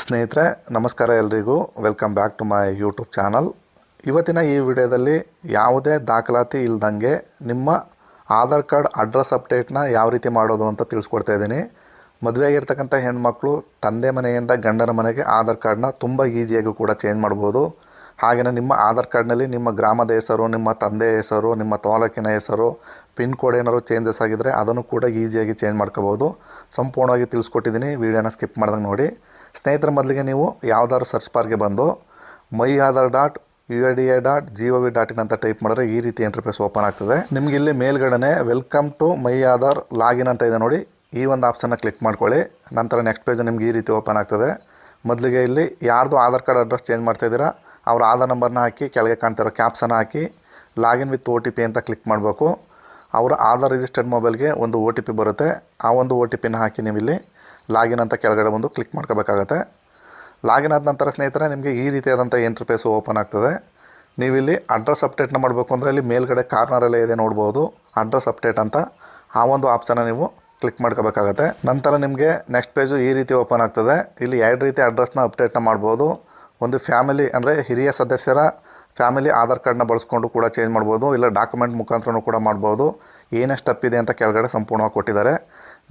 ಸ್ನೇಹಿತರೆ ನಮಸ್ಕಾರ ಎಲ್ರಿಗೂ welcome back to my YouTube channel. ಇವತ್ತಿನ ಈ ವಿಡಿಯೋದಲ್ಲಿ ಯಾವುದೇ ದಾಖಲಾತಿ ಇಲ್ದಂಗೆ ನಿಮ್ಮ ಆಧಾರ್ ಕಾರ್ಡ್ ಅಡ್ರೆಸ್ ಅಪ್ಡೇಟ್ನ ಯಾವ ರೀತಿ ಮಾಡೋದು ಅಂತ ತಿಳಿಸ್ಕೊಡ್ತಾ ಇದ್ದೀನಿ. ಮದುವೆಯಾಗಿರ್ತಕ್ಕಂಥ ಹೆಣ್ಮಕ್ಳು ತಂದೆ ಮನೆಯಿಂದ ಗಂಡನ ಮನೆಗೆ ಆಧಾರ್ ಕಾರ್ಡ್ನ ತುಂಬ ಈಸಿಯಾಗಿ ಕೂಡ ಚೇಂಜ್ ಮಾಡ್ಬೋದು. ಹಾಗೆಯೇ ನಿಮ್ಮ ಆಧಾರ್ ಕಾರ್ಡ್ನಲ್ಲಿ ನಿಮ್ಮ ಗ್ರಾಮದ ಹೆಸರು, ನಿಮ್ಮ ತಂದೆಯ ಹೆಸರು, ನಿಮ್ಮ ತಾಲೂಕಿನ ಹೆಸರು, ಪಿನ್ ಕೋಡ್ ಏನಾದ್ರು ಚೇಂಜಸ್ ಆಗಿದ್ದರೆ ಅದನ್ನು ಕೂಡ ಈಸಿಯಾಗಿ ಚೇಂಜ್ ಮಾಡ್ಕೋಬೋದು. ಸಂಪೂರ್ಣವಾಗಿ ತಿಳಿಸ್ಕೊಟ್ಟಿದ್ದೀನಿ, ವೀಡಿಯೋನ ಸ್ಕಿಪ್ ಮಾಡ್ದಂಗೆ ನೋಡಿ. ಸ್ನೇಹಿತರ ಮೊದಲಿಗೆ ನೀವು ಯಾವುದಾದ್ರು ಸರ್ಚ್ ಬಾರ್ಗೆ ಬಂದು myAadhar.UIDAI.gov.in ಅಂತ ಟೈಪ್ ಮಾಡಿದ್ರೆ ಈ ರೀತಿ ಇಂಟರ್ಫೇಸ್ ಓಪನ್ ಆಗ್ತದೆ. ನಿಮಗೆ ಇಲ್ಲಿ ಮೇಲ್ಗಡೆ ವೆಲ್ಕಮ್ ಟು myAadhar ಲಾಗಿನ್ ಅಂತ ಇದೆ ನೋಡಿ, ಈ ಒಂದು ಆಪ್ಷನ್ನ ಕ್ಲಿಕ್ ಮಾಡ್ಕೊಳ್ಳಿ. ನಂತರ ನೆಕ್ಸ್ಟ್ ಪೇಜ್ ನಿಮ್ಗೆ ಈ ರೀತಿ ಓಪನ್ ಆಗ್ತದೆ. ಮೊದಲಿಗೆ ಇಲ್ಲಿ ಯಾರ್ದು ಆಧಾರ್ ಕಾರ್ಡ್ ಅಡ್ರೆಸ್ ಚೇಂಜ್ ಮಾಡ್ತಾಯಿದ್ದೀರಾ ಅವ್ರ ಆಧಾರ್ ನಂಬರ್ನ ಹಾಕಿ ಕೆಳಗೆ ಕಾಣ್ತಿರೋ ಕ್ಯಾಪ್ಸನ್ನು ಹಾಕಿ ಲಾಗಿನ್ ವಿತ್ OTP ಅಂತ ಕ್ಲಿಕ್ ಮಾಡಬೇಕು. ಅವರ ಆಧಾರ್ ರಿಜಿಸ್ಟರ್ಡ್ ಮೊಬೈಲ್ಗೆ ಒಂದು OTP ಬರುತ್ತೆ. ಆ ಒಂದು OTPನ ಹಾಕಿ ನೀವು ಇಲ್ಲಿ ಲಾಗಿನ್ ಅಂತ ಕೆಳಗಡೆ ಬಂದು ಕ್ಲಿಕ್ ಮಾಡ್ಕೋಬೇಕಾಗತ್ತೆ. ಲಾಗಿನ್ ಆದ ನಂತರ ಸ್ನೇಹಿತರೆ ನಿಮಗೆ ಈ ರೀತಿಯಾದಂಥ ಇಂಟರ್ಫೇಸು ಓಪನ್ ಆಗ್ತದೆ. ನೀವಿಲ್ಲಿ ಅಡ್ರೆಸ್ ಅಪ್ಡೇಟ್ನ ಮಾಡಬೇಕು ಅಂದರೆ ಇಲ್ಲಿ ಮೇಲ್ಗಡೆ ಕಾರ್ನರಲ್ಲೇ ಇದೆ ನೋಡ್ಬೋದು, ಅಡ್ರೆಸ್ ಅಪ್ಡೇಟ್ ಅಂತ. ಆ ಒಂದು ಆಪ್ಷನ್ನ ನೀವು ಕ್ಲಿಕ್ ಮಾಡ್ಕೋಬೇಕಾಗತ್ತೆ. ನಂತರ ನಿಮಗೆ ನೆಕ್ಸ್ಟ್ ಪೇಜು ಈ ರೀತಿ ಓಪನ್ ಆಗ್ತದೆ. ಇಲ್ಲಿ ಎರಡು ರೀತಿ ಅಡ್ರೆಸ್ನ ಅಪ್ಡೇಟ್ನ ಮಾಡ್ಬೋದು. ಒಂದು ಫ್ಯಾಮಿಲಿ ಅಂದರೆ ಹಿರಿಯ ಸದಸ್ಯರ ಫ್ಯಾಮಿಲಿ ಆಧಾರ್ ಕಾರ್ಡ್ನ ಬಳಸ್ಕೊಂಡು ಕೂಡ ಚೇಂಜ್ ಮಾಡ್ಬೋದು, ಇಲ್ಲ ಡಾಕ್ಯುಮೆಂಟ್ ಮುಖಾಂತರನೂ ಕೂಡ ಮಾಡ್ಬೋದು. ಏನೇ ಸ್ಟೆಪ್ ಇದೆ ಅಂತ ಕೆಳಗಡೆ ಸಂಪೂರ್ಣವಾಗಿ ಕೊಟ್ಟಿದ್ದಾರೆ.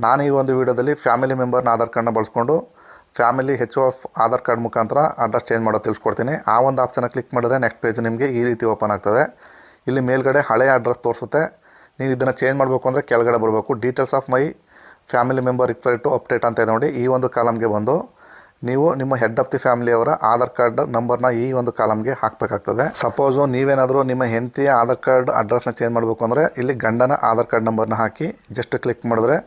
ನಾನು ಈ ಒಂದು ವಿಡಿಯೋದಲ್ಲಿ ಫ್ಯಾಮಿಲಿ ಮೆಂಬರ್ನ ಆಧಾರ್ ಕಾರ್ಡ್ನ ಬಳಸ್ಕೊಂಡು ಫ್ಯಾಮಿಲಿ HOF ಆಧಾರ್ ಕಾರ್ಡ್ ಮುಖಾಂತರ ಅಡ್ರೆಸ್ ಚೇಂಜ್ ಮಾಡೋದು ತಿಳಿಸ್ಕೊಡ್ತೀನಿ. ಆ ಒಂದು ಆಪ್ಷನ್ನ ಕ್ಲಿಕ್ ಮಾಡಿದ್ರೆ ನೆಕ್ಸ್ಟ್ ಪೇಜ್ ನಿಮಗೆ ಈ ರೀತಿ ಓಪನ್ ಆಗ್ತದೆ. ಇಲ್ಲಿ ಮೇಲ್ಗಡೆ ಹಳೆಯ ಅಡ್ರೆಸ್ ತೋರಿಸುತ್ತೆ. ನೀವು ಇದನ್ನು ಚೇಂಜ್ ಮಾಡಬೇಕು ಅಂದರೆ ಕೆಳಗಡೆ ಬರಬೇಕು. Details of my family member required to update ಅಂತ ಇದೆ ನೋಡಿ, ಈ ಒಂದು ಕಾಲಮ್ಗೆ ಬಂದು ನೀವು ನಿಮ್ಮ ಹೆಡ್ ಆಫ್ ದಿ ಫ್ಯಾಮಿಲಿಯವರ ಆಧಾರ್ ಕಾರ್ಡ್ ನಂಬರ್ನ ಈ ಒಂದು ಕಾಲಮ್ಗೆ ಹಾಕಬೇಕಾಗ್ತದೆ. ಸಪೋಸು ನೀವೇನಾದರೂ ನಿಮ್ಮ ಹೆಂಡತಿಯ ಆಧಾರ್ ಕಾರ್ಡ್ ಅಡ್ರೆಸ್ನ ಚೇಂಜ್ ಮಾಡಬೇಕು ಅಂದರೆ ಇಲ್ಲಿ ಗಂಡನ ಆಧಾರ್ ಕಾರ್ಡ್ ನಂಬರ್ನ ಹಾಕಿ ಜಸ್ಟ್ ಕ್ಲಿಕ್ ಮಾಡಿದ್ರೆ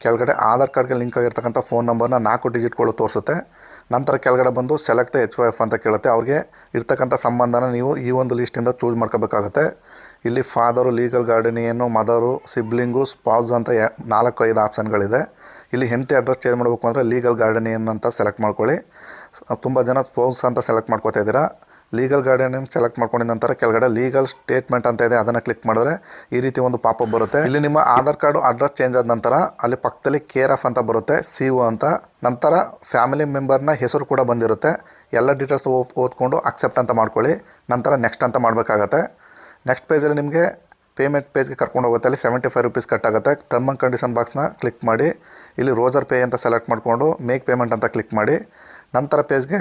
ಕೆಳಗಡೆ ಆಧಾರ್ ಕಾರ್ಡ್ಗೆ ಲಿಂಕ್ ಆಗಿರ್ತಕ್ಕಂಥ ಫೋನ್ ನಂಬರ್ನ 4 ಡಿಜಿಟ್ಗಳು ತೋರಿಸುತ್ತೆ. ನಂತರ ಕೆಳಗಡೆ ಬಂದು ಸೆಲೆಕ್ಟ್ HOF ಅಂತ ಕೇಳುತ್ತೆ. ಅವ್ರಿಗೆ ಇರ್ತಕ್ಕಂಥ ಸಂಬಂಧನ ನೀವು ಈ ಒಂದು ಲಿಸ್ಟಿಂದ ಚೂಸ್ ಮಾಡ್ಕೋಬೇಕಾಗುತ್ತೆ. ಇಲ್ಲಿ ಫಾದರು, ಲೀಗಲ್ ಗಾರ್ಡಿನಿಯನ್ನು, ಮದರು, ಸಿಬ್ಲಿಂಗು, ಸ್ಪೌಸ್ ಅಂತ 4-5 ಆಪ್ಷನ್ಗಳಿದೆ. ಇಲ್ಲಿ ಹೆಂಡತಿ ಅಡ್ರೆಸ್ ಚೇಂಜ್ ಮಾಡಬೇಕು ಅಂದರೆ ಲೀಗಲ್ ಗಾರ್ಡಿನಿಯನ್ ಅಂತ ಸೆಲೆಕ್ಟ್ ಮಾಡ್ಕೊಳ್ಳಿ. ತುಂಬ ಜನ ಸ್ಪೌಸ್ ಅಂತ ಸೆಲೆಕ್ಟ್ ಮಾಡ್ಕೋತಾ ಇದ್ದೀರಾ. ಲೀಗಲ್ ಗಾರ್ಡಿಯನ್ ಸೆಲೆಕ್ಟ್ ಮಾಡ್ಕೊಂಡಿದ ನಂತರ ಕೆಳಗಡೆ ಲೀಗಲ್ ಸ್ಟೇಟ್ಮೆಂಟ್ ಅಂತ ಇದೆ, ಅದನ್ನು ಕ್ಲಿಕ್ ಮಾಡಿದ್ರೆ ಈ ರೀತಿ ಒಂದು ಪಾಪಪ್ ಬರುತ್ತೆ. ಇಲ್ಲಿ ನಿಮ್ಮ ಆಧಾರ್ ಕಾರ್ಡು ಅಡ್ರೆಸ್ ಚೇಂಜ್ ಆದ ನಂತರ ಅಲ್ಲಿ ಪಕ್ಕದಲ್ಲಿ ಕೇರ್ ಆಫ್ ಅಂತ ಬರುತ್ತೆ, CO ಅಂತ. ನಂತರ ಫ್ಯಾಮಿಲಿ ಮೆಂಬರ್ನ ಹೆಸರು ಕೂಡ ಬಂದಿರುತ್ತೆ. ಎಲ್ಲ ಡೀಟೇಲ್ಸ್ ಓದ್ಕೊಂಡು ಅಕ್ಸೆಪ್ಟ್ ಅಂತ ಮಾಡ್ಕೊಳ್ಳಿ. ನಂತರ ನೆಕ್ಸ್ಟ್ ಅಂತ ಮಾಡಬೇಕಾಗತ್ತೆ. ನೆಕ್ಸ್ಟ್ ಪೇಜಲ್ಲಿ ನಿಮಗೆ ಪೇಮೆಂಟ್ ಪೇಜ್ಗೆ ಕರ್ಕೊಂಡು ಹೋಗುತ್ತೆ. ಅಲ್ಲಿ 75 ರೂಪೀಸ್ ಕಟ್ ಆಗುತ್ತೆ. ಟರ್ಮ್ ಆ್ಯಂಡ್ ಕಂಡೀಷನ್ ಬಾಕ್ಸ್ನ ಕ್ಲಿಕ್ ಮಾಡಿ ಇಲ್ಲಿ ರೋಜರ್ ಪೇ ಅಂತ ಸೆಲೆಕ್ಟ್ ಮಾಡಿಕೊಂಡು ಮೇಕ್ ಪೇಮೆಂಟ್ ಅಂತ ಕ್ಲಿಕ್ ಮಾಡಿ ನಂತರ ಪೇಜ್ಗೆ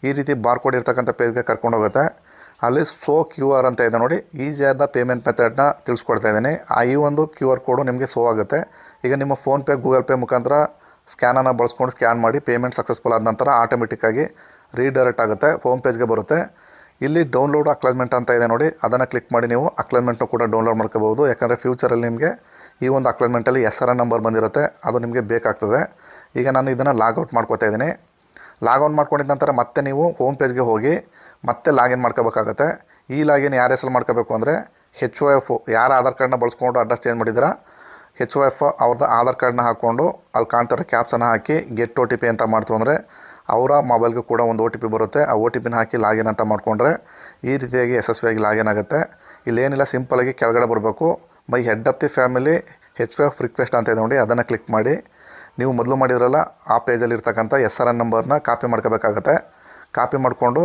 ಈ ರೀತಿ ಬಾರ್ಕೋಡ್ ಇರ್ತಕ್ಕಂಥ ಪೇಜ್ಗೆ ಕರ್ಕೊಂಡು ಹೋಗುತ್ತೆ. ಅಲ್ಲಿ QR ಅಂತ ಇದೆ ನೋಡಿ, ಈಸಿಯಾದ ಪೇಮೆಂಟ್ ಮೆಥಡ್ನ ತಿಳಿಸ್ಕೊಡ್ತಾ ಇದ್ದೀನಿ. ಈ ಒಂದು QR ಕೋಡು ನಿಮಗೆ ಆಗುತ್ತೆ. ಈಗ ನಿಮ್ಮ ಫೋನ್ಪೇ, ಗೂಗಲ್ ಪೇ ಮುಖಾಂತರ ಸ್ಕ್ಯಾನನ್ನು ಬಳಸ್ಕೊಂಡು ಸ್ಕ್ಯಾನ್ ಮಾಡಿ ಪೇಮೆಂಟ್ ಸಕ್ಸಸ್ಫುಲ್ ಆದ ನಂತರ ಆಟೋಮೆಟಿಕ್ಕಾಗಿ ರೀಡೈರೆಕ್ಟ್ ಆಗುತ್ತೆ, ಹೋಮ್ ಪೇಜ್ಗೆ ಬರುತ್ತೆ. ಇಲ್ಲಿ ಡೌನ್ಲೋಡ್ ಅಕ್ಲಾಜ್ಮೆಂಟ್ ಅಂತ ಇದೆ ನೋಡಿ, ಅದನ್ನು ಕ್ಲಿಕ್ ಮಾಡಿ ನೀವು ಅಕ್ಲಾಜ್ಮೆಂಟ್ನ ಕೂಡ ಡೌನ್ಲೋಡ್ ಮಾಡ್ಕೋಬೋದು. ಯಾಕಂದರೆ ಫ್ಯೂಚರಲ್ಲಿ ನಿಮಗೆ ಈ ಒಂದು ಅಕ್ಲಾಜ್ಮೆಂಟಲ್ಲಿ SRN ನಂಬರ್ ಬಂದಿರುತ್ತೆ, ಅದು ನಿಮಗೆ ಬೇಕಾಗ್ತದೆ. ಈಗ ನಾನು ಇದನ್ನು ಲಾಗೌಟ್ ಮಾಡ್ಕೋತಾ ಇದ್ದೀನಿ. ಲಾಗೌಟ್ ಮಾಡ್ಕೊಂಡಿದ್ದ ನಂತರ ಮತ್ತೆ ನೀವು ಹೋಮ್ ಪೇಜ್ಗೆ ಹೋಗಿ ಮತ್ತೆ ಲಾಗಿನ್ ಮಾಡ್ಕೋಬೇಕಾಗತ್ತೆ. ಈ ಲಾಗಿನ್ ಯಾರ ಹೆಸರು ಮಾಡ್ಕೋಬೇಕು ಅಂದರೆ HOF, ಯಾರು ಆಧಾರ್ ಕಾರ್ಡ್ನ ಬಳಸ್ಕೊಂಡು ಅಡ್ರೆಸ್ ಚೇಂಜ್ ಮಾಡಿದ್ರೆ HOF ಅವ್ರದ್ದು ಆಧಾರ್ ಕಾರ್ಡ್ನ ಹಾಕ್ಕೊಂಡು ಅಲ್ಲಿ ಕಾಣ್ತಿರೋ ಕ್ಯಾಪ್ಸನ್ನು ಹಾಕಿ ಗೆಟ್ OTP ಅಂತ ಮಾಡ್ತು ಅಂದರೆ ಅವರ ಮೊಬೈಲ್ಗೂ ಕೂಡ ಒಂದು OTP ಬರುತ್ತೆ. ಆ OTPನ ಹಾಕಿ ಲಾಗಿನ್ ಅಂತ ಮಾಡಿಕೊಂಡ್ರೆ ಈ ರೀತಿಯಾಗಿ ಯಶಸ್ವಿಯಾಗಿ ಲಾಗಿನ್ ಆಗುತ್ತೆ. ಇಲ್ಲೇನಿಲ್ಲ, ಸಿಂಪಲಾಗಿ ಕೆಳಗಡೆ ಬರಬೇಕು. My head of the family HOF request ಅಂತ ಇದೆ ನೋಡಿ, ಅದನ್ನು ಕ್ಲಿಕ್ ಮಾಡಿ ನೀವು ಮೊದಲು ಮಾಡಿದ್ರಲ್ಲ ಆ ಪೇಜಲ್ಲಿ ಇರ್ತಕ್ಕಂಥ SRN ನಂಬರ್ನ ಕಾಪಿ ಮಾಡ್ಕೋಬೇಕಾಗತ್ತೆ. ಕಾಪಿ ಮಾಡಿಕೊಂಡು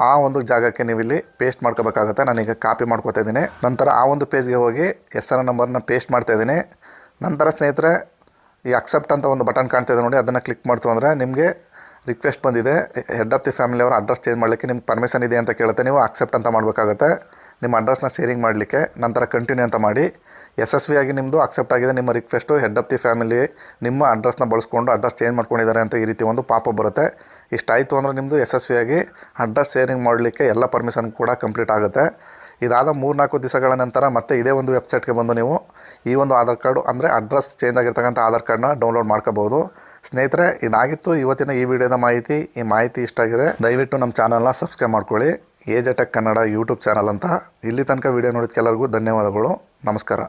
ಆ ಒಂದು ಜಾಗಕ್ಕೆ ನೀವು ಇಲ್ಲಿ ಪೇಸ್ಟ್ ಮಾಡ್ಕೋಬೇಕಾಗತ್ತೆ. ನಾನೀಗ ಕಾಪಿ ಮಾಡ್ಕೋತಾ ಇದ್ದೀನಿ. ನಂತರ ಆ ಒಂದು ಪೇಜ್ಗೆ ಹೋಗಿ SRN ನಂಬರ್ನ ಪೇಸ್ಟ್ ಮಾಡ್ತಾಯಿದ್ದೀನಿ. ನಂತರ ಸ್ನೇಹಿತರೆ ಈ ಅಕ್ಸೆಪ್ಟ್ ಅಂತ ಒಂದು ಬಟನ್ ಕಾಣ್ತಾ ಇದೆ ನೋಡಿ, ಅದನ್ನು ಕ್ಲಿಕ್ ಮಾಡ್ತು ಅಂದರೆ ನಿಮಗೆ ರಿಕ್ವೆಸ್ಟ್ ಬಂದಿದೆ, ಹೆಡ್ ಆಫ್ ದಿ ಫ್ಯಾಮಿಲಿ ಅವರ ಅಡ್ರೆಸ್ ಚೇಂಜ್ ಮಾಡಲಿಕ್ಕೆ ನಿಮ್ಗೆ ಪರ್ಮಿಷನ್ ಇದೆ ಅಂತ ಕೇಳುತ್ತೆ. ನೀವು ಅಕ್ಸೆಪ್ಟ್ ಅಂತ ಮಾಡಬೇಕಾಗತ್ತೆ ನಿಮ್ಮ ಅಡ್ರೆಸ್ನ ಶೇರಿಂಗ್ ಮಾಡಲಿಕ್ಕೆ. ನಂತರ ಕಂಟಿನ್ಯೂ ಅಂತ ಮಾಡಿ ಯಶಸ್ವಿಯಾಗಿ ನಿಮ್ಮದು ಅಕ್ಸೆಪ್ಟ್ ಆಗಿದೆ ನಿಮ್ಮ request. Head of the family ನಿಮ್ಮ ಅಡ್ರೆಸ್ನ ಬಳಸ್ಕೊಂಡು ಅಡ್ರೆಸ್ ಚೇಂಜ್ ಮಾಡ್ಕೊಂಡಿದ್ದಾರೆ ಅಂತ ಈ ರೀತಿ ಒಂದು ಪಾಪಪ್ ಬರುತ್ತೆ. ಇಷ್ಟಾಯಿತು ಅಂದರೆ ನಿಮ್ಮದು ಯಶಸ್ವಿಯಾಗಿ ಅಡ್ರೆಸ್ ಶೇರಿಂಗ್ ಮಾಡಲಿಕ್ಕೆ ಎಲ್ಲ ಪರ್ಮಿಷನ್ ಕೂಡ ಕಂಪ್ಲೀಟ್ ಆಗುತ್ತೆ. ಇದಾದ 3-4 ದಿವಸಗಳ ನಂತರ ಮತ್ತೆ ಇದೇ ಒಂದು ವೆಬ್ಸೈಟ್ಗೆ ಬಂದು ನೀವು ಈ ಒಂದು ಆಧಾರ್ ಕಾರ್ಡು ಅಂದರೆ ಅಡ್ರೆಸ್ ಚೇಂಜ್ ಆಗಿರ್ತಕ್ಕಂಥ ಆಧಾರ್ ಕಾರ್ಡ್ನ ಡೌನ್ಲೋಡ್ ಮಾಡ್ಕೋಬೋದು. ಸ್ನೇಹಿತರೆ, ಇದಾಗಿತ್ತು ಇವತ್ತಿನ ಈ ವಿಡಿಯೋದ ಮಾಹಿತಿ. ಈ ಮಾಹಿತಿ ಇಷ್ಟ ಆಗಿದೆ ದಯವಿಟ್ಟು ನಮ್ಮ ಚಾನಲ್ನ ಸಬ್ಸ್ಕ್ರೈಬ್ ಮಾಡ್ಕೊಳ್ಳಿ, AJ Tech Kannada YouTube channel ಅಂತ. ಇಲ್ಲಿ ತನಕ ವಿಡಿಯೋ ನೋಡಿದ ಎಲ್ಲರಿಗೂ ಧನ್ಯವಾದಗಳು. ನಮಸ್ಕಾರ.